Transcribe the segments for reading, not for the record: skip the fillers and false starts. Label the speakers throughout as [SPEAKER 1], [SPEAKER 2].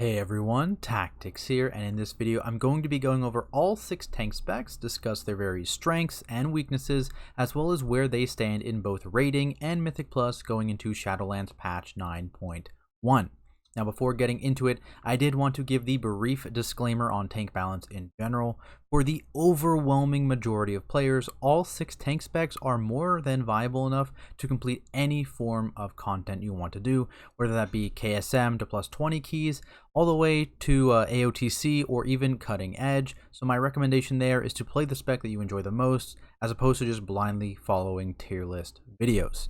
[SPEAKER 1] Hey everyone, Tactics here, and in this video I'm going to be going over all 6 tank specs, discuss their various strengths and weaknesses, as well as where they stand in both rating and Mythic Plus going into Shadowlands patch 9.1. Now before getting into it, I did want to give the brief disclaimer on tank balance in general. For the overwhelming majority of players, all 6 tank specs are more than viable enough to complete any form of content you want to do, whether that be KSM to plus 20 keys, all the way to AOTC or even cutting edge. So my recommendation there is to play the spec that you enjoy the most, as opposed to just blindly following tier list videos.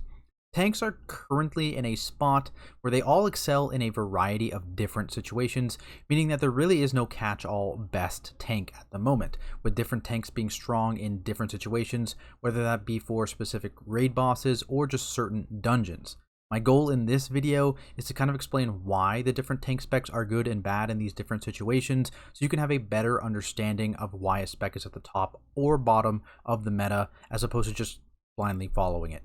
[SPEAKER 1] Tanks are currently in a spot where they all excel in a variety of different situations, meaning that there really is no catch-all best tank at the moment, with different tanks being strong in different situations, whether that be for specific raid bosses or just certain dungeons. My goal in this video is to kind of explain why the different tank specs are good and bad in these different situations, so you can have a better understanding of why a spec is at the top or bottom of the meta, as opposed to just blindly following it.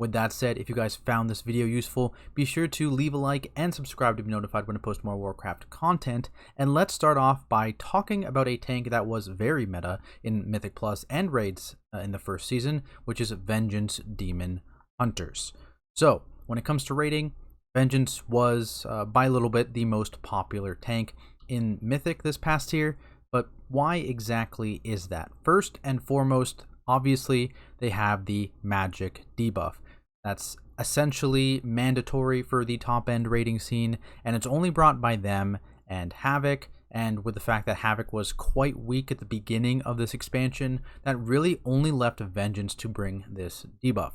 [SPEAKER 1] With that said, if you guys found this video useful, be sure to leave a like and subscribe to be notified when I post more Warcraft content. And let's start off by talking about a tank that was very meta in Mythic Plus and raids in the first season, which is Vengeance Demon Hunters. So, when it comes to rating, Vengeance was, by a little bit, the most popular tank in Mythic this past year. But why exactly is that? First and foremost, obviously, they have the magic debuff. That's essentially mandatory for the top-end rating scene, and it's only brought by them and Havoc, and with the fact that Havoc was quite weak at the beginning of this expansion, that really only left Vengeance to bring this debuff.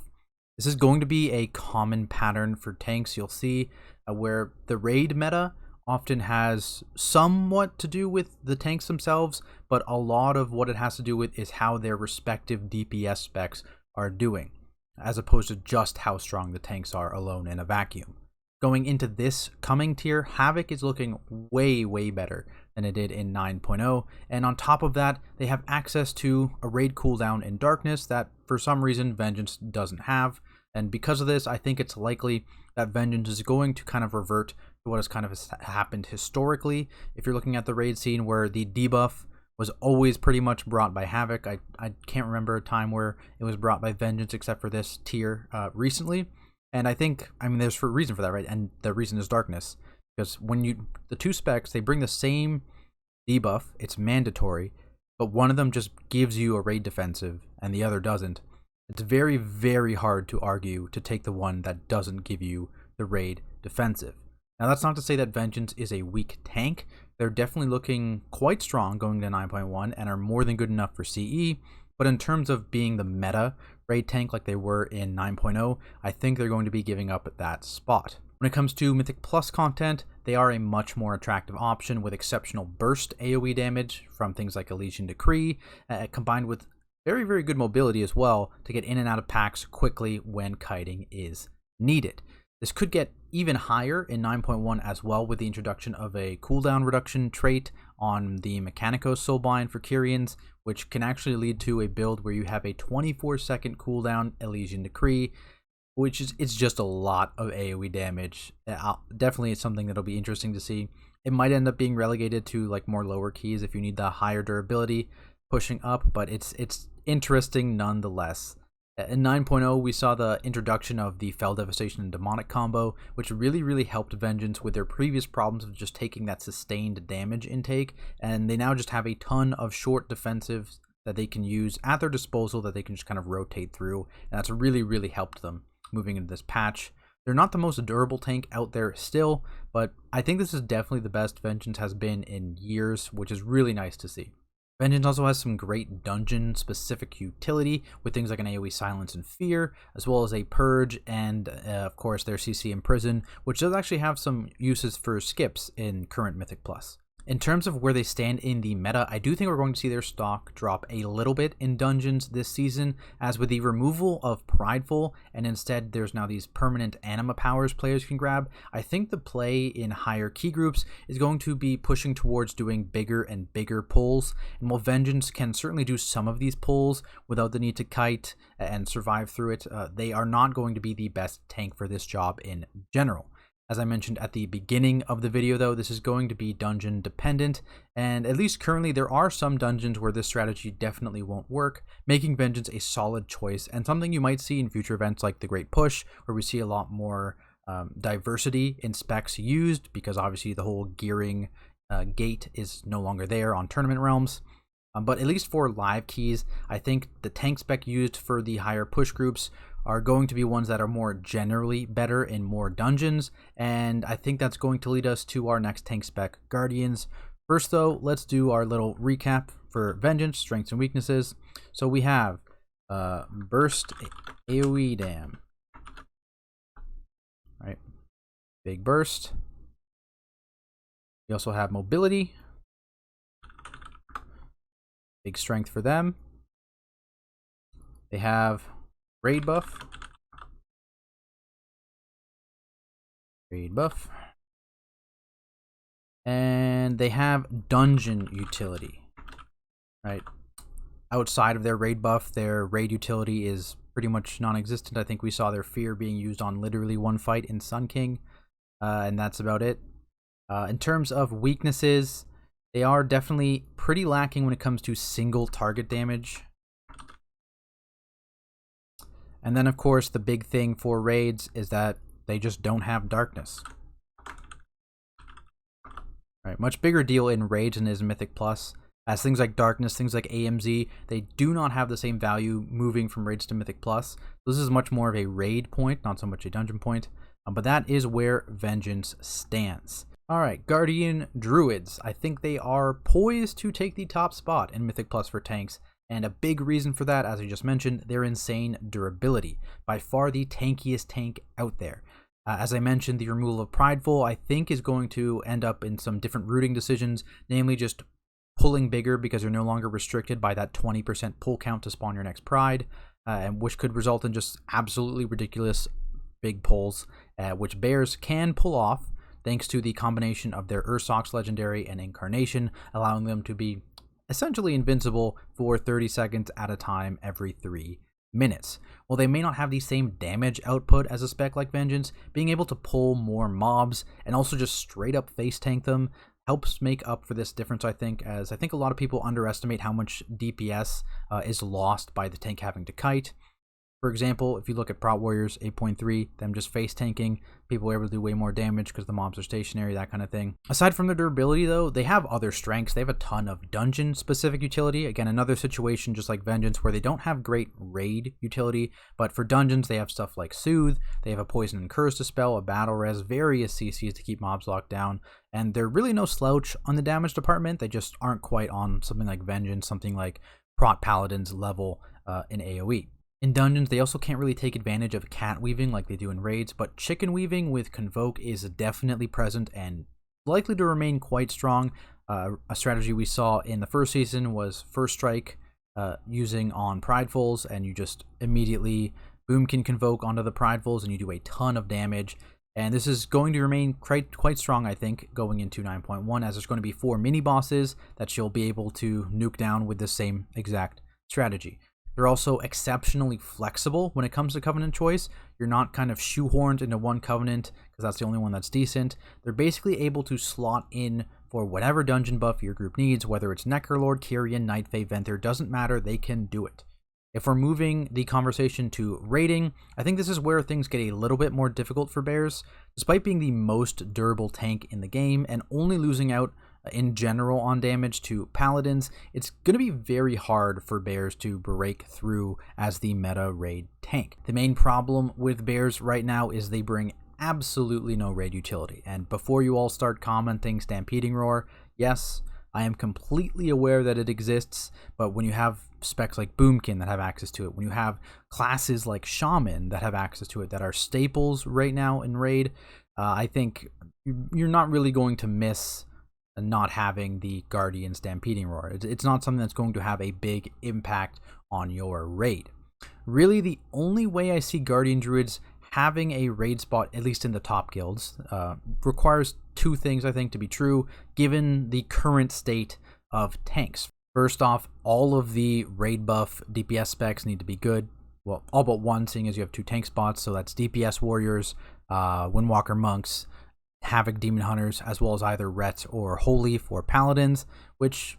[SPEAKER 1] This is going to be a common pattern for tanks. You'll see where the raid meta often has somewhat to do with the tanks themselves, but a lot of what it has to do with is how their respective DPS specs are doing, as opposed to just how strong the tanks are alone in a vacuum. Going into this coming tier, Havoc is looking way better than it did in 9.0, and on top of that, they have access to a raid cooldown in Darkness that for some reason Vengeance doesn't have, and because of this, I think it's likely that Vengeance is going to kind of revert to what has kind of happened historically. If you're looking at the raid scene where the debuff was always pretty much brought by Havoc, I can't remember a time where it was brought by Vengeance except for this tier recently. And I mean, there's a reason for that, right? And the reason is Darkness. Because when the two specs, they bring the same debuff, it's mandatory, but one of them just gives you a raid defensive and the other doesn't. It's very hard to argue to take the one that doesn't give you the raid defensive. Now, that's not to say that Vengeance is a weak tank. They're definitely looking quite strong going to 9.1 and are more than good enough for CE, but in terms of being the meta raid tank like they were in 9.0, I think they're going to be giving up at that spot. When it comes to Mythic Plus content, they are a much more attractive option with exceptional burst AoE damage from things like Elysian Decree, combined with very good mobility as well to get in and out of packs quickly when kiting is needed. This could get even higher in 9.1 as well, with the introduction of a cooldown reduction trait on the Mechanicos soulbind for Kyrians, which can actually lead to a build where you have a 24-second cooldown Elysian Decree, which is it's just a lot of AoE damage. Definitely it's something that'll be interesting to see. It might end up being relegated to like more lower keys if you need the higher durability pushing up, but it's interesting nonetheless. In 9.0, we saw the introduction of the Fell Devastation and Demonic combo, which really helped Vengeance with their previous problems of just taking that sustained damage intake, and they now just have a ton of short defensives that they can use at their disposal that they can just kind of rotate through, and that's really helped them moving into this patch. They're not the most durable tank out there still, but I think this is definitely the best Vengeance has been in years, which is really nice to see. Vengeance also has some great dungeon-specific utility with things like an AoE Silence and Fear, as well as a Purge, and of course their CC Imprison, which does actually have some uses for skips in current Mythic Plus. In terms of where they stand in the meta, I do think we're going to see their stock drop a little bit in dungeons this season, as with the removal of Prideful, and instead there's now these permanent anima powers players can grab. I think the play in higher key groups is going to be pushing towards doing bigger and bigger pulls, and while Vengeance can certainly do some of these pulls without the need to kite and survive through it, they are not going to be the best tank for this job in general. As I mentioned at the beginning of the video though, this is going to be dungeon dependent, and at least currently there are some dungeons where this strategy definitely won't work, making Vengeance a solid choice and something you might see in future events like the Great Push, where we see a lot more diversity in specs used, because obviously the whole gearing gate is no longer there on tournament realms. But at least for live keys, I think the tank spec used for the higher push groups are going to be ones that are more generally better in more dungeons, and I think that's going to lead us to our next tank spec, Guardians. First though, let's do our little recap for Vengeance, strengths and weaknesses. So we have burst AoE dam, right? Big burst. We also have mobility, big strength for them. They have raid buff, and they have dungeon utility, right? Outside of their raid buff, their raid utility is pretty much non-existent. I think we saw their fear being used on literally one fight in Sun King, and that's about it. In terms of weaknesses, they are definitely pretty lacking when it comes to single target damage. And then, of course, the big thing for raids is that they just don't have darkness. Right, much bigger deal in raids than is Mythic Plus, as things like darkness, things like AMZ, they do not have the same value moving from raids to Mythic Plus. This is much more of a raid point, not so much a dungeon point. But that is where Vengeance stands. Alright, Guardian Druids. I think they are poised to take the top spot in Mythic Plus for tanks. And a big reason for that, as I just mentioned, their insane durability. By far the tankiest tank out there. As I mentioned, the removal of Prideful, I think, is going to end up in some different routing decisions, namely just pulling bigger because you're no longer restricted by that 20% pull count to spawn your next Pride, which could result in just absolutely ridiculous big pulls, which bears can pull off thanks to the combination of their Ursox Legendary and Incarnation, allowing them to be essentially invincible for 30 seconds at a time every 3 minutes. While they may not have the same damage output as a spec like Vengeance, being able to pull more mobs and also just straight up face tank them helps make up for this difference, I think, as I think a lot of people underestimate how much DPS is lost by the tank having to kite. For example, if you look at Prot Warriors 8.3, them just face tanking, people are able to do way more damage because the mobs are stationary, that kind of thing. Aside from their durability though, they have other strengths. They have a ton of dungeon specific utility. Again, another situation just like Vengeance where they don't have great raid utility, but for dungeons they have stuff like Soothe, they have a Poison and Curse Dispel, a Battle Res, various CCs to keep mobs locked down, and they're really no slouch on the damage department. They just aren't quite on something like Vengeance, something like Prot Paladins level in AoE. In dungeons, they also can't really take advantage of cat weaving like they do in raids, but chicken weaving with Convoke is definitely present and likely to remain quite strong. A strategy we saw in the first season was First Strike using on Pridefuls, and you just immediately Boomkin Convoke onto the Pridefuls and you do a ton of damage. And this is going to remain quite strong, I think, going into 9.1, as there's going to be 4 mini-bosses that you'll be able to nuke down with the same exact strategy. They're also exceptionally flexible when it comes to Covenant choice. You're not kind of shoehorned into one Covenant because that's the only one that's decent. They're basically able to slot in for whatever dungeon buff your group needs, whether it's Necrolord, Kyrian, Night Fae, Venthyr, doesn't matter, they can do it. If we're moving the conversation to raiding, I think this is where things get a little bit more difficult for Bears. Despite being the most durable tank in the game and only losing out in general on damage to Paladins, it's going to be very hard for Bears to break through as the meta raid tank. The main problem with Bears right now is they bring absolutely no raid utility. And before you all start commenting Stampeding Roar, yes, I am completely aware that it exists, but when you have specs like Boomkin that have access to it, when you have classes like Shaman that have access to it, that are staples right now in raid, I think you're not really going to miss not having the Guardian Stampeding Roar. It's not something that's going to have a big impact on your raid. Really, the only way I see Guardian Druids having a raid spot, at least in the top guilds, requires 2 things, I think, to be true, given the current state of tanks. First off, all of the raid buff DPS specs need to be good. Well, all but one, seeing as you have 2 tank spots, so that's DPS Warriors, Windwalker Monks, Havoc Demon Hunters, as well as either Ret or Holy for Paladins, which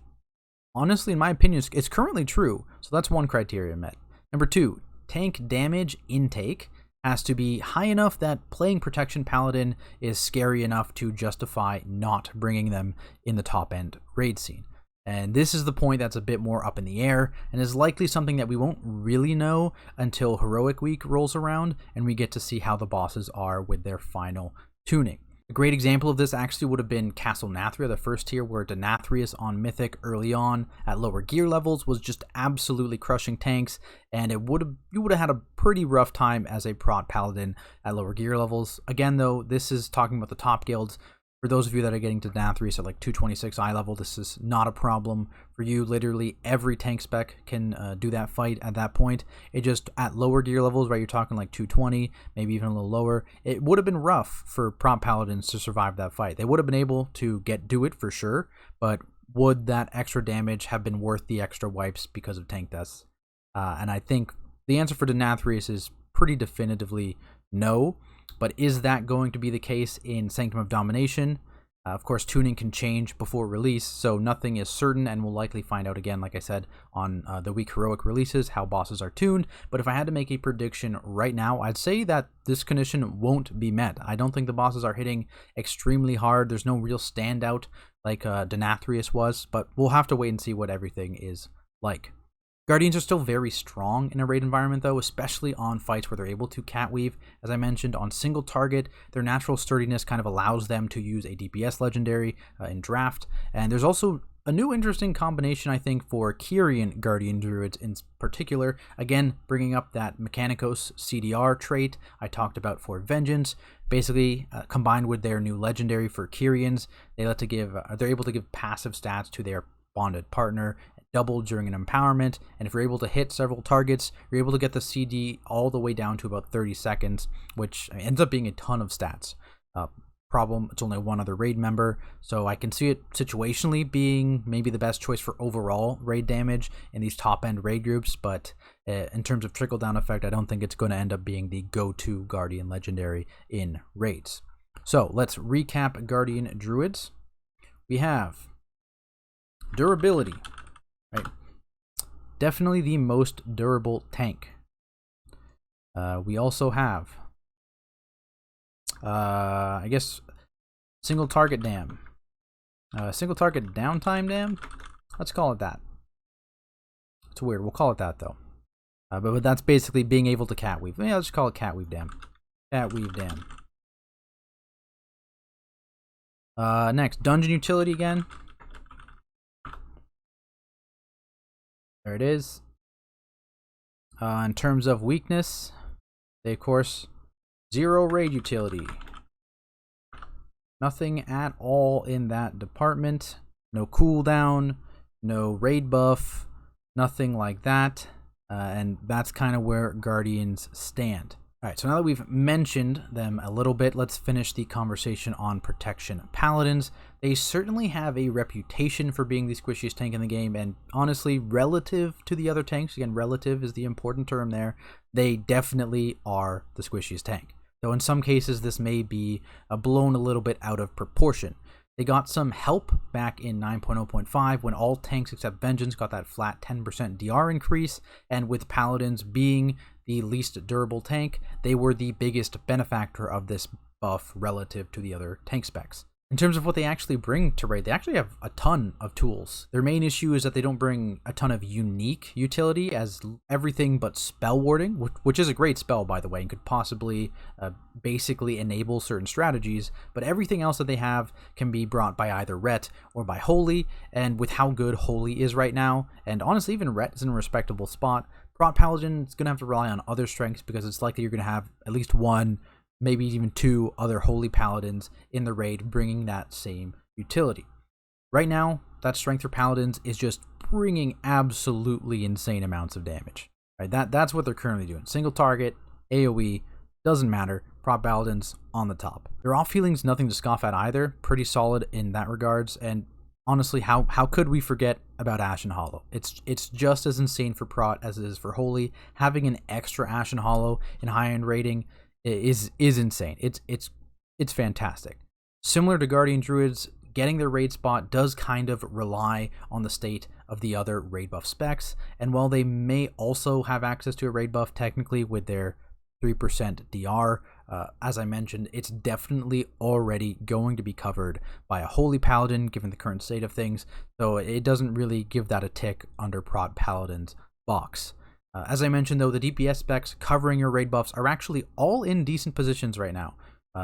[SPEAKER 1] honestly, in my opinion, is currently true. So that's one criteria met. Number 2, tank damage intake has to be high enough that playing Protection Paladin is scary enough to justify not bringing them in the top end raid scene. And this is the point that's a bit more up in the air and is likely something that we won't really know until Heroic Week rolls around and we get to see how the bosses are with their final tuning. A great example of this actually would have been Castle Nathria, the first tier, where Denathrius on Mythic early on at lower gear levels was just absolutely crushing tanks, and you would have had a pretty rough time as a prot paladin at lower gear levels. Again, though, this is talking about the top guilds. For those of you that are getting to Denathrius at like 226 eye level, this is not a problem for you. Literally every tank spec can do that fight at that point. It just, at lower gear levels, right, you're talking like 220, maybe even a little lower, it would have been rough for prompt paladins to survive that fight. They would have been able to do it for sure, but would that extra damage have been worth the extra wipes because of tank deaths? And I think the answer for Denathrius is pretty definitively no. But is that going to be the case in Sanctum of Domination? Of course, tuning can change before release, so nothing is certain, and we'll likely find out again, like I said, on the week heroic releases, how bosses are tuned. But if I had to make a prediction right now, I'd say that this condition won't be met. I don't think the bosses are hitting extremely hard. There's no real standout like Denathrius was, but we'll have to wait and see what everything is like. Guardians are still very strong in a raid environment, though, especially on fights where they're able to catweave. As I mentioned, on single target, their natural sturdiness kind of allows them to use a DPS legendary in draft. And there's also a new interesting combination, I think, for Kyrian Guardian Druids in particular. Again, bringing up that Mechanicos CDR trait I talked about for Vengeance. Basically, combined with their new legendary for Kyrians, they're able to give passive stats to their bonded partner, double during an empowerment, and if you're able to hit several targets, you're able to get the CD all the way down to about 30 seconds, which ends up being a ton of stats. Problem, it's only one other raid member, so I can see it situationally being maybe the best choice for overall raid damage in these top-end raid groups, but in terms of trickle-down effect, I don't think it's going to end up being the go-to Guardian Legendary in raids. So let's recap Guardian Druids. We have durability. Right. Definitely the most durable tank. We also have, I guess, single target dam. Single target downtime dam? Let's call it that. It's weird. We'll call it that, though. But that's basically being able to catweave. Yeah, let's just call it catweave dam. Catweave dam. Next, dungeon utility again. There it is. In terms of weakness, they, of course, 0 raid utility. Nothing at all in that department. No cooldown, no raid buff, nothing like that. And that's kind of where Guardians stand. Alright, so now that we've mentioned them a little bit, let's finish the conversation on Protection Paladins. They certainly have a reputation for being the squishiest tank in the game, and honestly, relative to the other tanks, again, relative is the important term there, they definitely are the squishiest tank. Though in some cases, this may be blown a little bit out of proportion. They got some help back in 9.0.5 when all tanks except Vengeance got that flat 10% DR increase, and with Paladins being the least durable tank, they were the biggest benefactor of this buff relative to the other tank specs. In terms of what they actually bring to raid, they actually have a ton of tools. Their main issue is that they don't bring a ton of unique utility as everything but spell warding, which is a great spell, by the way, and could possibly basically enable certain strategies, but everything else that they have can be brought by either Ret or by Holy, and with how good Holy is right now, and honestly even Ret is in a respectable spot, Prot Paladin is going to have to rely on other strengths because it's likely you're going to have at least one, maybe even 2 other Holy Paladins in the raid bringing that same utility. Right now, that strength for Paladins is just bringing absolutely insane amounts of damage. Right? That's what they're currently doing. Single target, AoE, doesn't matter. Prot Paladins on the top. Their off healing's nothing to scoff at either. Pretty solid in that regards, and honestly, how could we forget about Ashen Hollow? It's just as insane for Prot as it is for Holy. Having an extra Ashen Hollow in high-end rating is insane. It's fantastic. Similar to Guardian Druids, getting their raid spot does kind of rely on the state of the other raid buff specs, and while they may also have access to a raid buff technically with their 3% DR, as I mentioned, it's definitely already going to be covered by a Holy Paladin given the current state of things, so it doesn't really give that a tick under Prot Paladin's box. As I mentioned though, the DPS specs covering your raid buffs are actually all in decent positions right now,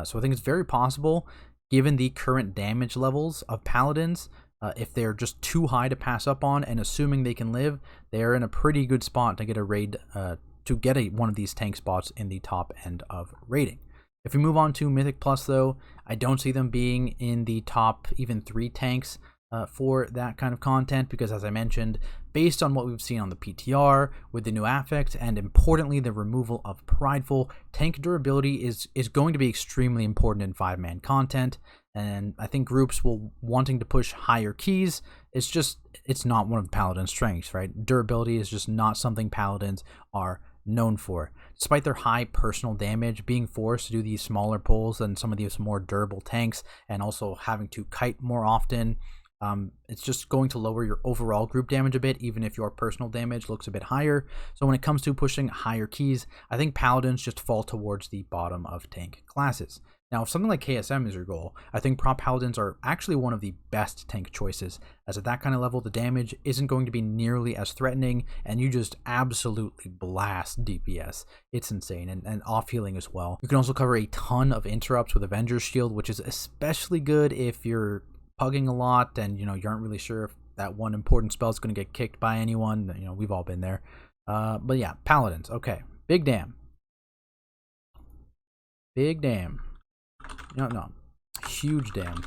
[SPEAKER 1] so I think it's very possible, given the current damage levels of Paladins, if they're just too high to pass up on, and assuming they can live, they're in a pretty good spot to get a raid, one of these tank spots in the top end of rating. If we move on to Mythic Plus though, I don't see them being in the top even 3 tanks for that kind of content, because as I mentioned, based on what we've seen on the PTR with the new affect, and importantly the removal of Prideful, tank durability is going to be extremely important in 5-man content, and I think groups will wanting to push higher keys. It's not one of the Paladin's strengths, right? Durability is just not something Paladins are known for. Despite their high personal damage, being forced to do these smaller pulls than some of these more durable tanks, and also having to kite more often, it's just going to lower your overall group damage a bit, even if your personal damage looks a bit higher. So when it comes to pushing higher keys, I think Paladins just fall towards the bottom of tank classes. Now, if something like KSM is your goal, I think Prot Paladins are actually one of the best tank choices, as at that kind of level, the damage isn't going to be nearly as threatening, and you just absolutely blast DPS. It's insane, and off-healing as well. You can also cover a ton of interrupts with Avenger's Shield, which is especially good if you're pugging a lot and you aren't really sure if that one important spell is going to get kicked by anyone. We've all been there. But yeah, Paladins. Okay, big damn. No, huge damn.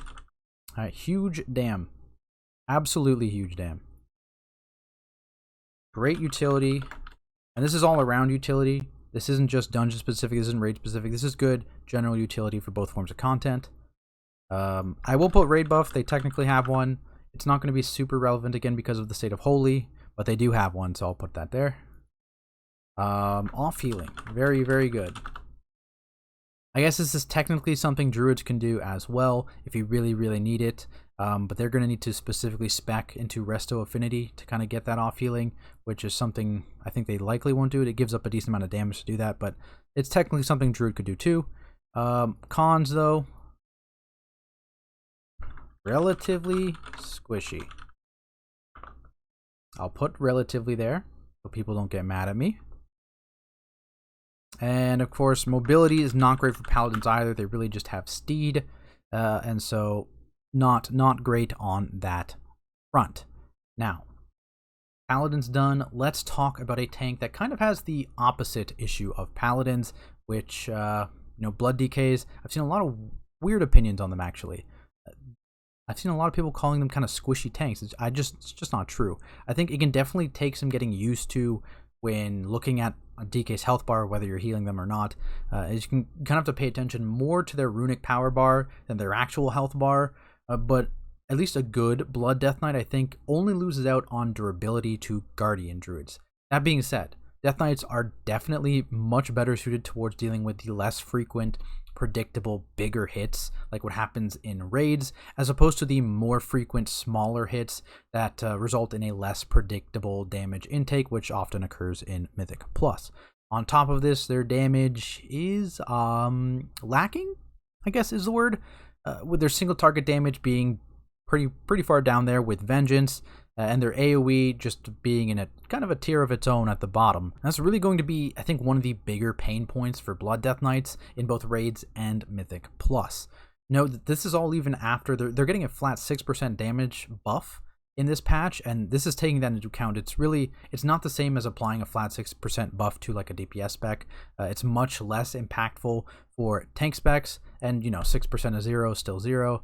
[SPEAKER 1] All right, huge damn. Absolutely huge damn. Great utility, and this is all around utility. This isn't just dungeon specific. This isn't raid specific. This is good general utility for both forms of content. I will put raid buff. They technically have one. It's not going to be super relevant again because of the state of Holy, but they do have one, so I'll put that there. Off healing, very, very good. I guess this is technically something Druids can do as well if you really, really need it, but they're going to need to specifically spec into Resto Affinity to kind of get that off healing, which is something I think they likely won't do. It gives up a decent amount of damage to do that, but it's technically something Druid could do too. Cons though, relatively squishy. I'll put relatively there so people don't get mad at me. And of course, mobility is not great for Paladins either. They really just have Steed, and so not great on that front. Now, Paladins done. Let's talk about a tank that kind of has the opposite issue of Paladins, which Blood DKs. I've seen a lot of weird opinions on them actually. I've seen a lot of people calling them kind of squishy tanks. It's just not true. I think it can definitely take some getting used to when looking at a DK's health bar, whether you're healing them or not. You can kind of have to pay attention more to their runic power bar than their actual health bar. But at least a good Blood Death Knight, I think, only loses out on durability to Guardian Druids. That being said, Death Knights are definitely much better suited towards dealing with the less frequent, predictable, bigger hits, like what happens in raids, as opposed to the more frequent, smaller hits that result in a less predictable damage intake, which often occurs in Mythic Plus. On top of this, their damage is lacking, I guess is the word, with their single target damage being pretty far down there with Vengeance, and their AoE just being in a kind of a tier of its own at the bottom. And that's really going to be, I think, one of the bigger pain points for Blood Death Knights in both raids and Mythic Plus. Note that this is all even after they're getting a flat 6% damage buff in this patch, and this is taking that into account. It's not the same as applying a flat 6% buff to like a DPS spec. It's much less impactful for tank specs, and 6% of 0 is still 0.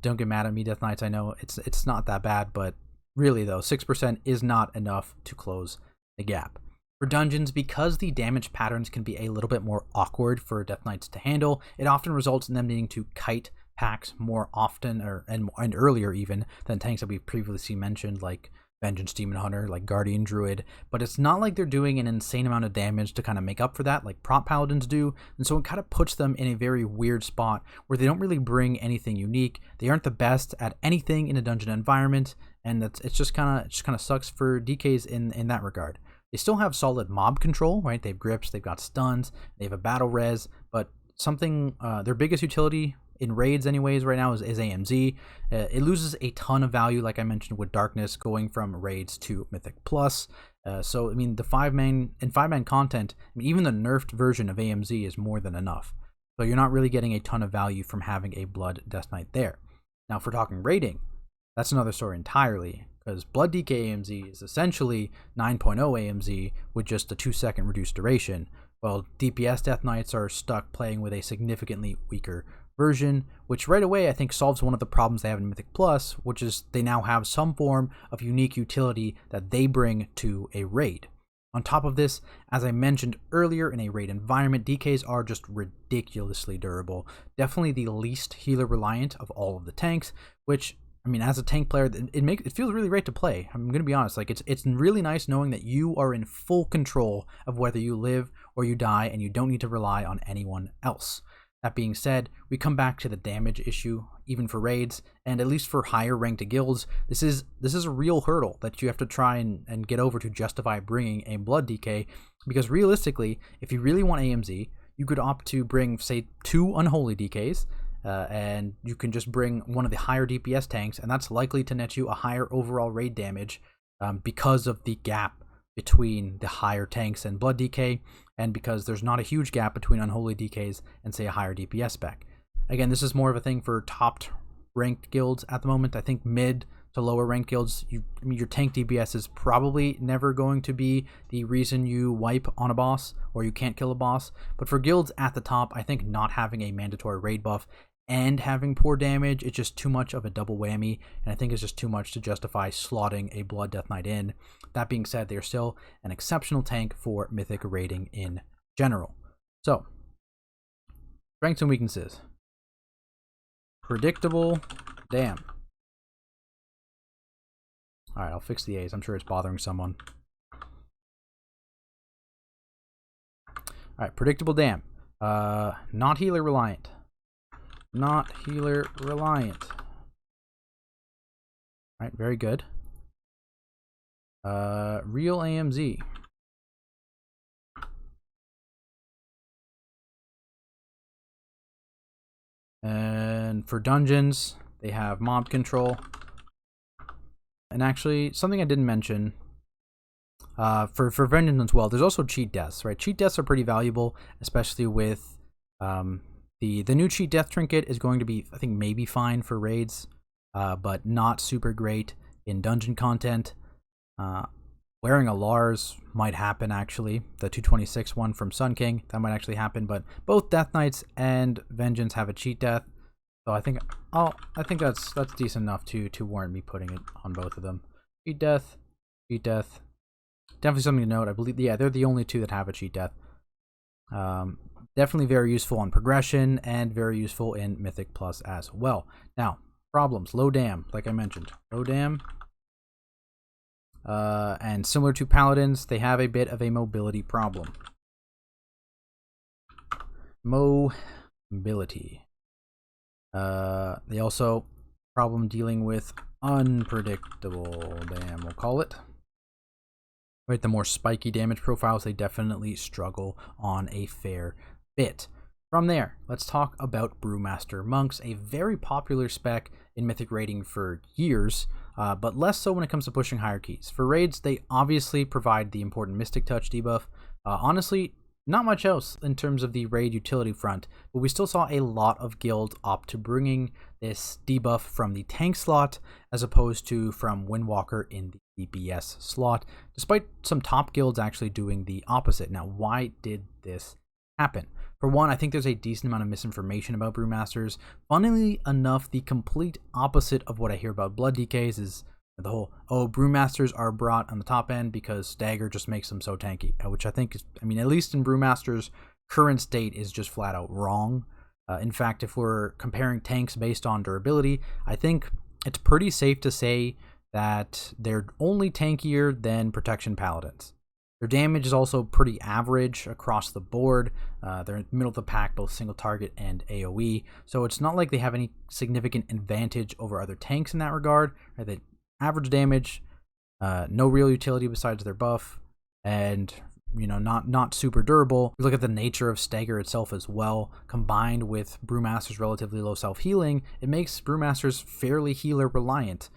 [SPEAKER 1] Don't get mad at me, Death Knights. I know it's not that bad, but really though, 6% is not enough to close the gap. For dungeons, because the damage patterns can be a little bit more awkward for Death Knights to handle, it often results in them needing to kite packs more often and earlier even than tanks that we've previously mentioned, like Vengeance Demon Hunter, like Guardian Druid, but it's not like they're doing an insane amount of damage to kind of make up for that, like prop Paladins do, and so it kind of puts them in a very weird spot where they don't really bring anything unique. They aren't the best at anything in a dungeon environment, and it's just kind of sucks for DKs in that regard. They still have solid mob control, right? They have grips, they've got stuns, they have a battle res, but something their biggest utility in raids anyways right now is AMZ. It loses a ton of value, like I mentioned, with Darkness going from raids to Mythic Plus. So I mean, the 5-man content, I mean, even the nerfed version of AMZ is more than enough. So you're not really getting a ton of value from having a Blood Death Knight there. Now if we're talking raiding, that's another story entirely, because Blood DK AMZ is essentially 9.0 AMZ with just a 2-second reduced duration, while DPS Death Knights are stuck playing with a significantly weaker version, which right away I think solves one of the problems they have in Mythic Plus, which is they now have some form of unique utility that they bring to a raid. On top of this, as I mentioned earlier, in a raid environment, DKs are just ridiculously durable. Definitely the least healer reliant of all of the tanks, which, I mean, as a tank player, it feels really great to play. I'm going to be honest, like it's really nice knowing that you are in full control of whether you live or you die, and you don't need to rely on anyone else. That being said, we come back to the damage issue, even for raids, and at least for higher ranked guilds, this is a real hurdle that you have to try and get over to justify bringing a Blood DK, because realistically, if you really want AMZ, you could opt to bring, say, 2 Unholy DKs, and you can just bring one of the higher DPS tanks, and that's likely to net you a higher overall raid damage because of the gap between the higher tanks and Blood DK, and because there's not a huge gap between Unholy DKs and, say, a higher DPS spec. Again, this is more of a thing for top ranked guilds at the moment. I think mid to lower ranked guilds, your tank DPS is probably never going to be the reason you wipe on a boss or you can't kill a boss. But for guilds at the top, I think not having a mandatory raid buff and having poor damage, it's just too much of a double whammy, and I think it's just too much to justify slotting a Blood Death Knight in. That being said, they are still an exceptional tank for Mythic raiding in general. So, strengths and weaknesses. Predictable, damn. Alright, I'll fix the A's. I'm sure it's bothering someone. Alright, predictable, damn. Not healer reliant. Not healer reliant. Alright, very good. Real AMZ. And for dungeons, they have mob control. And actually, something I didn't mention, for vengeance as well, there's also cheat deaths, right? Cheat deaths are pretty valuable, especially with the new cheat death trinket is going to be, I think, maybe fine for raids, but not super great in dungeon content. Wearing a Lars might happen, actually. The 226 one from Sun King, that might actually happen, but both Death Knights and Vengeance have a cheat death. So I think that's decent enough to warrant me putting it on both of them. Cheat death. Definitely something to note. I believe, yeah, they're the only two that have a cheat death. Definitely very useful on progression and very useful in Mythic Plus as well. Now, problems. Low dam, like I mentioned. Low dam. And similar to Paladins, they have a bit of a mobility problem. Mobility. They also problem dealing with unpredictable dam, we'll call it. Right, the more spiky damage profiles, they definitely struggle on a fair bit. From there, let's talk about Brewmaster Monks, a very popular spec in Mythic raiding for years, but less so when it comes to pushing higher keys. For raids, they obviously provide the important Mystic Touch debuff. Honestly, not much else in terms of the raid utility front, but we still saw a lot of guilds opt to bringing this debuff from the tank slot as opposed to from Windwalker in the DPS slot, despite some top guilds actually doing the opposite. Now, why did this happen? For one, I think there's a decent amount of misinformation about Brewmasters. Funnily enough, the complete opposite of what I hear about Blood DKs is the whole, oh, Brewmasters are brought on the top end because Stagger just makes them so tanky, which I think is, I mean, at least in Brewmaster's current state, is just flat out wrong. In fact, if we're comparing tanks based on durability, I think it's pretty safe to say that they're only tankier than Protection Paladins. Their damage is also pretty average across the board. They're in the middle of the pack, both single target and AoE, so it's not like they have any significant advantage over other tanks in that regard. Right? They average damage, no real utility besides their buff, and not super durable. You look at the nature of Stagger itself as well, combined with Brewmaster's relatively low self-healing, it makes Brewmasters fairly healer reliant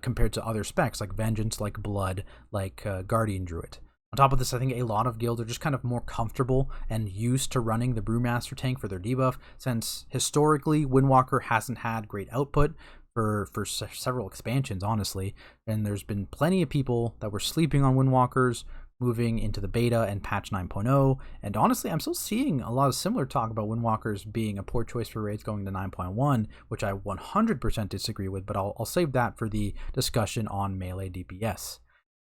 [SPEAKER 1] compared to other specs like Vengeance, like Blood, like Guardian Druid. On top of this, I think a lot of guilds are just kind of more comfortable and used to running the Brewmaster tank for their debuff, since historically Windwalker hasn't had great output for several expansions, honestly, and there's been plenty of people that were sleeping on Windwalkers moving into the beta and patch 9.0, and honestly I'm still seeing a lot of similar talk about Windwalkers being a poor choice for raids going to 9.1, which I 100% disagree with, but I'll save that for the discussion on melee DPS.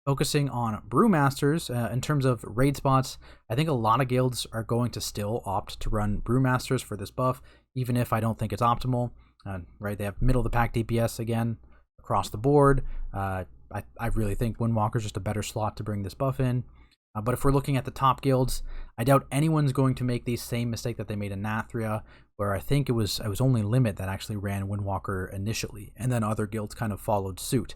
[SPEAKER 1] Focusing on Brewmasters, in terms of raid spots, I think a lot of guilds are going to still opt to run Brewmasters for this buff, even if I don't think it's optimal. Right, they have middle of the pack DPS again across the board. I really think Windwalker's just a better slot to bring this buff in. But if we're looking at the top guilds, I doubt anyone's going to make the same mistake that they made in Nathria, where I think it was only Limit that actually ran Windwalker initially, and then other guilds kind of followed suit.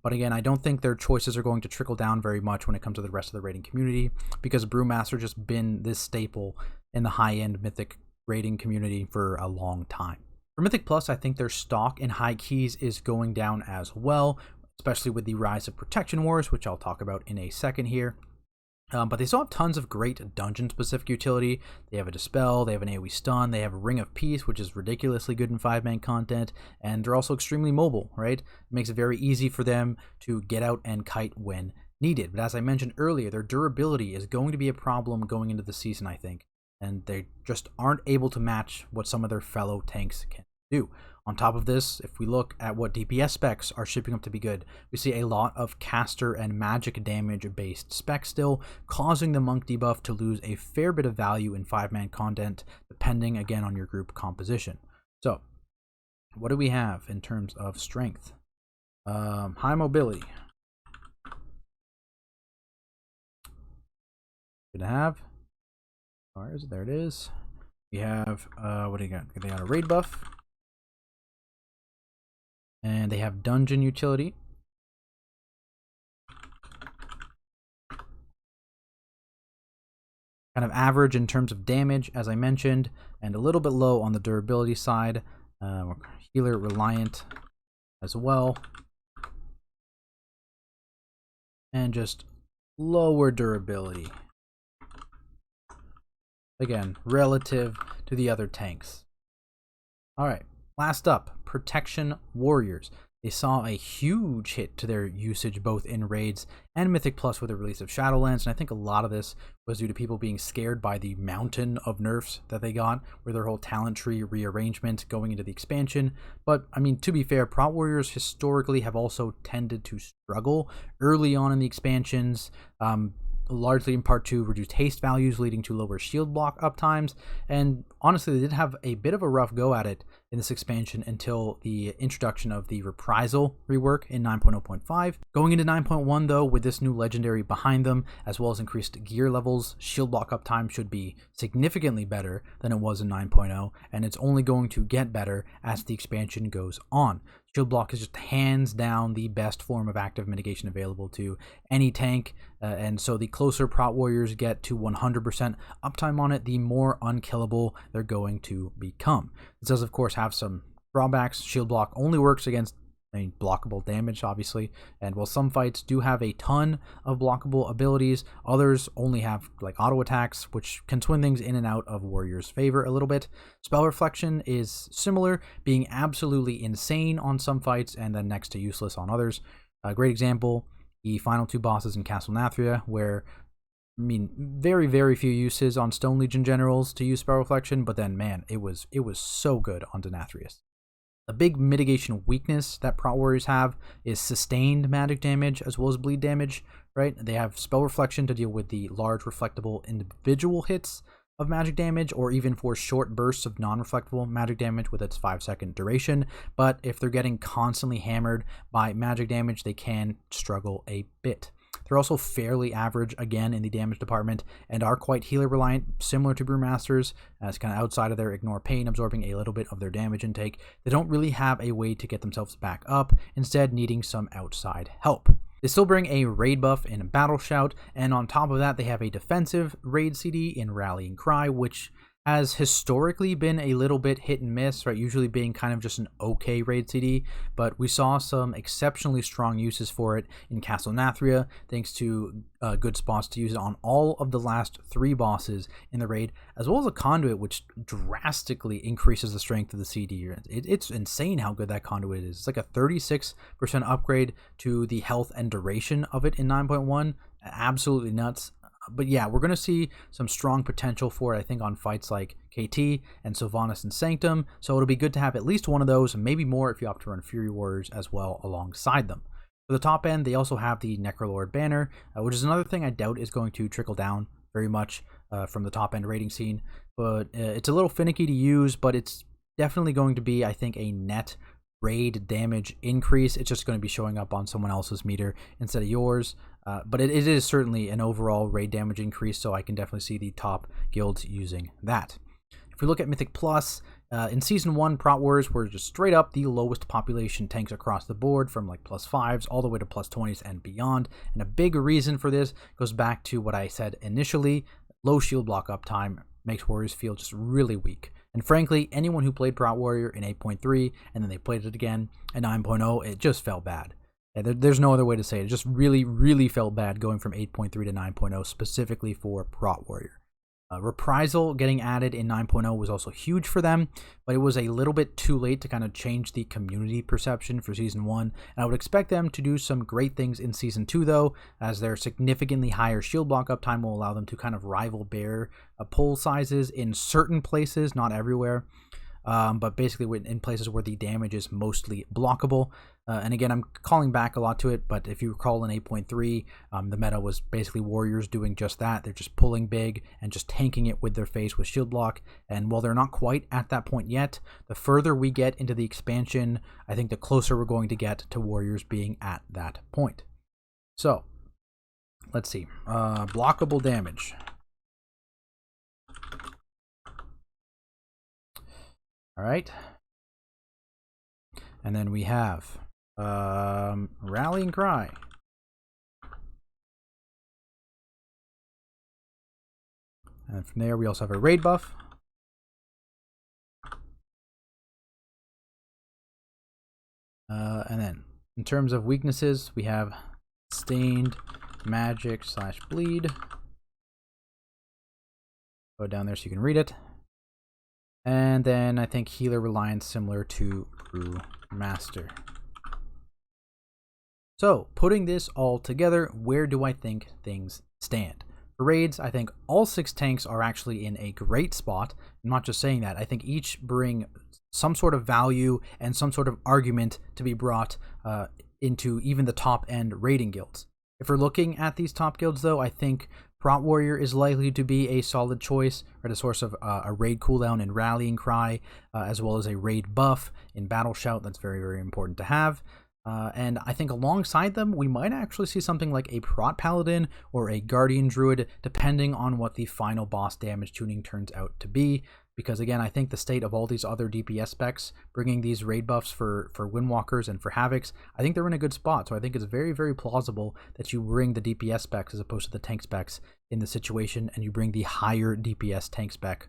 [SPEAKER 1] But again, I don't think their choices are going to trickle down very much when it comes to the rest of the raiding community, because Brewmaster just been this staple in the high-end Mythic raiding community for a long time. For Mythic Plus, I think their stock in high keys is going down as well, especially with the rise of Protection Wars, which I'll talk about in a second here. But they still have tons of great dungeon-specific utility. They have a Dispel, they have an AoE Stun, they have a Ring of Peace, which is ridiculously good in 5-man content, and they're also extremely mobile, right? It makes it very easy for them to get out and kite when needed. But as I mentioned earlier, their durability is going to be a problem going into the season, I think, and they just aren't able to match what some of their fellow tanks can do. On top of this, if we look at what DPS specs are shaping up to be good, we see a lot of caster and magic damage based specs still, causing the monk debuff to lose a fair bit of value in 5-man content, depending again on your group composition. So, what do we have in terms of strength? High mobility. Good to have. Where is it? There it is. We have, what do you got? They got a raid buff. And they have dungeon utility. Kind of average in terms of damage, as I mentioned, and a little bit low on the durability side. Healer reliant as well. And just lower durability. Again, relative to the other tanks. Alright. Last up, Protection Warriors. They saw a huge hit to their usage both in raids and Mythic Plus with the release of Shadowlands, and I think a lot of this was due to people being scared by the mountain of nerfs that they got with their whole talent tree rearrangement going into the expansion. But, I mean, to be fair, Prot Warriors historically have also tended to struggle early on in the expansions, largely in part to reduced haste values leading to lower shield block uptimes, and honestly they did have a bit of a rough go at it in this expansion until the introduction of the Reprisal rework in 9.0.5. Going into 9.1 though, with this new legendary behind them, as well as increased gear levels, shield block uptime should be significantly better than it was in 9.0, and it's only going to get better as the expansion goes on. Shield block is just hands down the best form of active mitigation available to any tank, and so the closer Prot Warriors get to 100% uptime on it, the more unkillable they're going to become. This does of course have some drawbacks. Shield block only works against blockable damage, obviously, and while some fights do have a ton of blockable abilities, others only have like auto attacks, which can swing things in and out of Warrior's favor a little bit. Spell reflection is similar, being absolutely insane on some fights and then next to useless on others. A great example, the final 2 bosses in Castle Nathria, where very, very few uses on Stone Legion generals to use spell reflection, but then man, it was so good on Denathrius. A big mitigation weakness that Prot Warriors have is sustained magic damage as well as bleed damage, right? They have spell reflection to deal with the large reflectable individual hits, of magic damage, or even for short bursts of non-reflectable magic damage with its 5-second duration. But if they're getting constantly hammered by magic damage, they can struggle a bit. They're also fairly average, again, in the damage department, and are quite healer reliant, similar to Brewmasters, as kind of outside of their ignore pain, absorbing a little bit of their damage intake. They don't really have a way to get themselves back up, instead needing some outside help. They still bring a raid buff in Battle Shout, and on top of that, they have a defensive raid CD in Rallying Cry, which has historically been a little bit hit and miss, right? Usually being kind of just an okay raid CD, but we saw some exceptionally strong uses for it in Castle Nathria, thanks to good spots to use it on all of the last 3 bosses in the raid, as well as a conduit, which drastically increases the strength of the CD. It's insane how good that conduit is. It's like a 36% upgrade to the health and duration of it in 9.1. Absolutely nuts. But yeah, we're going to see some strong potential for it, I think, on fights like KT and Sylvanas and Sanctum, so it'll be good to have at least one of those, and maybe more if you opt to run Fury Warriors as well alongside them. For the top end, they also have the Necrolord banner, which is another thing I doubt is going to trickle down very much from the top end rating scene, but it's a little finicky to use, but it's definitely going to be, I think, a net raid damage increase. It's just going to be showing up on someone else's meter instead of yours. But it is certainly an overall raid damage increase, so I can definitely see the top guilds using that. If we look at Mythic Plus, in Season 1, Prot Warriors were just straight up the lowest population tanks across the board, from like +5s all the way to +20s and beyond. And a big reason for this goes back to what I said initially. Low shield block uptime makes Warriors feel just really weak. And frankly, anyone who played Prot Warrior in 8.3 and then they played it again at 9.0, it just felt bad. There's no other way to say it. It just really, really felt bad going from 8.3 to 9.0, specifically for Prot Warrior. Reprisal getting added in 9.0 was also huge for them, but it was a little bit too late to kind of change the community perception for Season 1. And I would expect them to do some great things in Season 2, though, as their significantly higher shield block uptime will allow them to kind of rival bear pull sizes in certain places, not everywhere. But basically in places where the damage is mostly blockable. And again, I'm calling back a lot to it, but if you recall in 8.3, the meta was basically Warriors doing just that. They're just pulling big and just tanking it with their face with shield block. And while they're not quite at that point yet, the further we get into the expansion, I think the closer we're going to get to Warriors being at that point. So, let's see. Blockable damage. All right, and then we have Rallying Cry. And from there, we also have a raid buff. And then, in terms of weaknesses, we have Stained Magic / Bleed. Go down there so you can read it. And then I think Healer Reliance, similar to Brewmaster. So, putting this all together, where do I think things stand? For raids, I think all 6 tanks are actually in a great spot. I'm not just saying that. I think each bring some sort of value and some sort of argument to be brought into even the top-end raiding guilds. If we're looking at these top guilds, though, I think Prot Warrior is likely to be a solid choice, right? A source of a raid cooldown in Rallying Cry, as well as a raid buff in Battle Shout. That's very, very important to have. And I think alongside them, we might actually see something like a Prot Paladin or a Guardian Druid, depending on what the final boss damage tuning turns out to be. Because again, I think the state of all these other DPS specs, bringing these raid buffs for Windwalkers and for Havocs, I think they're in a good spot. So I think it's very, very plausible that you bring the DPS specs as opposed to the tank specs in the situation, and you bring the higher DPS tank spec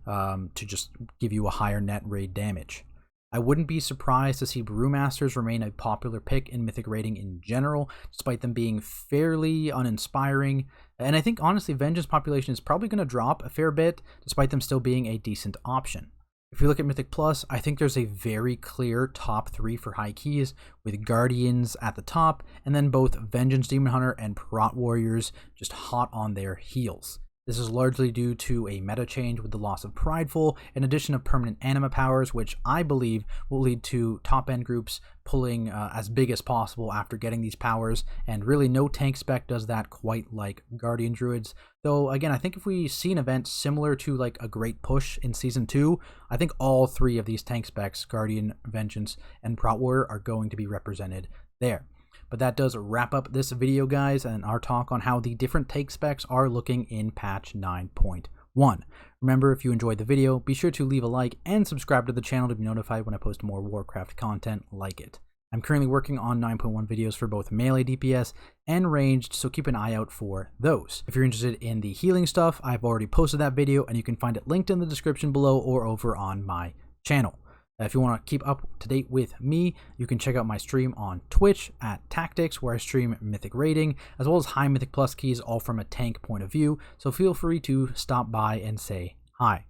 [SPEAKER 1] to just give you a higher net raid damage. I wouldn't be surprised to see Brewmasters remain a popular pick in Mythic raiding in general, despite them being fairly uninspiring. And I think, honestly, Vengeance population is probably going to drop a fair bit, despite them still being a decent option. If you look at Mythic Plus, I think there's a very clear top 3 for high keys, with Guardians at the top, and then both Vengeance Demon Hunter and Prot Warriors just hot on their heels. This is largely due to a meta change with the loss of Prideful and addition of permanent anima powers, which I believe will lead to top-end groups pulling as big as possible after getting these powers, and really no tank spec does that quite like Guardian Druids. Though, again, I think if we see an event similar to like a Great Push in Season 2, I think all three of these tank specs, Guardian, Vengeance, and Prot Warrior, are going to be represented there. But that does wrap up this video, guys, and our talk on how the different tank specs are looking in patch 9.1. Remember, if you enjoyed the video, be sure to leave a like and subscribe to the channel to be notified when I post more Warcraft content like it. I'm currently working on 9.1 videos for both melee DPS and ranged, so keep an eye out for those. If you're interested in the healing stuff, I've already posted that video, and you can find it linked in the description below or over on my channel. If you want to keep up to date with me, you can check out my stream on Twitch at Tactics, where I stream Mythic raiding, as well as high Mythic Plus keys, all from a tank point of view, so feel free to stop by and say hi.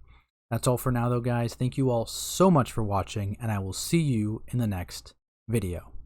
[SPEAKER 1] That's all for now though, guys. Thank you all so much for watching, and I will see you in the next video.